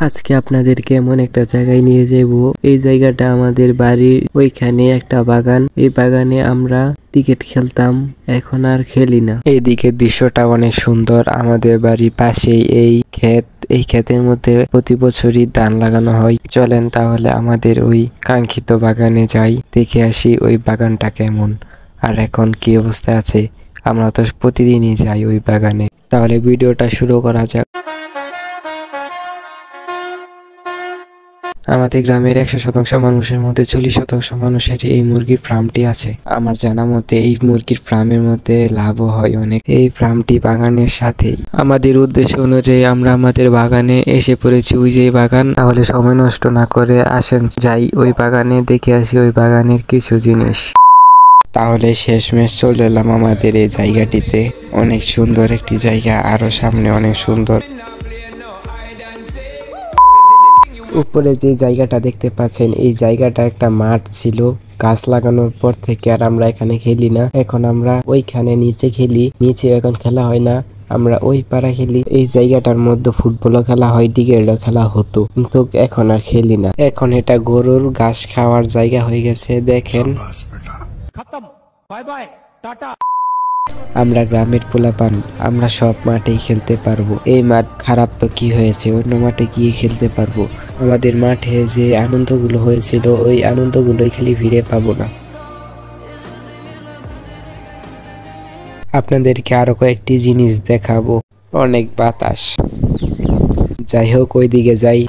আজকে আপনাদেরকে এমন একটা জায়গায় নিয়ে যাব। এই জায়গাটা আমাদের বাড়ির ওইখানে একটা বাগান। এই বাগানে আমরা ক্রিকেট খেলতাম, এখন আর খেলি না। এই দিকের দৃশ্যটা অনেক সুন্দর। আমাদের বাড়ির পাশেই এই ক্ষেত। এই ক্ষেতের মধ্যে প্রতি বছরই ধান লাগানো হয়। চলেন তাহলে আমাদের ওই কাঙ্ক্ষিত বাগানে যাই, দেখে আসি ওই বাগানটা কেমন আর এখন কি অবস্থা আছে। আমরা তো প্রতিদিনই যাই ওই বাগানে। তাহলে ভিডিওটা শুরু করা যাক। আমাদের গ্রামের 100% মানুষের মধ্যে 40% মানুষের এই মুরগির ফার্মটি আছে। আমার জানা মতে এই মুরগির ফার্মের মধ্যে লাভও হয় অনেক। এই ফার্মটি বাগানের সাথেই। আমাদের উদ্দেশ্য অনুযায়ী আমরা আমাদের বাগানে এসে পড়েছি। ওই যে বাগান, তাহলে সময় নষ্ট না করে আসেন যাই ওই বাগানে, দেখে আসি ওই বাগানের কিছু জিনিস। তাহলে শেষমেশ চলে এলাম আমাদের এই জায়গাটিতে। অনেক সুন্দর একটি জায়গা, আরো সামনে অনেক সুন্দর। উপরে যে জায়গাটা দেখতে পাচ্ছেন, এই জায়গাটা একটা মাঠ ছিল। গাছ লাগানোর পর থেকে আর আমরা এখানে খেলি না। এখন আমরা ওইখানে নিচে খেলি। নিচে এখন খেলা হয় না, আমরা ওই পাড়া খেলি। এই জায়গাটার মধ্যে ফুটবলও খেলা হয়, ক্রিকেটও খেলা হতো, কিন্তু এখন আর খেলি না। এখন এটা গরুর ঘাস খাওয়ার জায়গা হয়ে গেছে। দেখেন, আমরা গ্রামের পোলাপান, আমরা সব মাঠেই খেলতে পারবো। এই মাঠ খারাপ তো কি হয়েছে, অন্য মাঠে গিয়ে খেলতে পারবো। আমাদের মাঠে যে আনন্দগুলো হয়েছিল, ওই আনন্দগুলোই খালি ফিরে পাবো না। আপনাদেরকে আরো কয়েকটি জিনিস দেখাবো। অনেক বাতাস। যাই হোক, ওই দিকে যাই।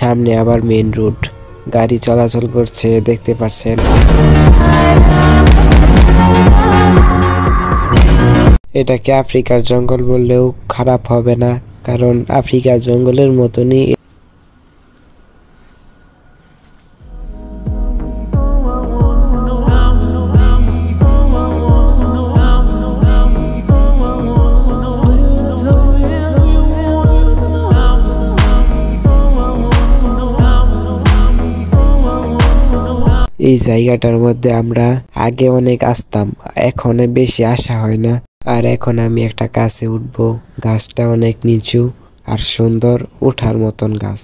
সামনে আবার মেইন রোড, গাড়ি চলাচল করছে, দেখতে পাচ্ছেন। এটাকে আফ্রিকার জঙ্গল বললেও খারাপ হবে না, কারণ আফ্রিকার জঙ্গলের মতনই। এই জায়গাটার মধ্যে আমরা আগে অনেক আসতাম, এখন বেশি আসা হয় না। আর এখন আমি একটা গাছে উঠবো। গাছটা অনেক নিচু আর সুন্দর, ওঠার মতন গাছ।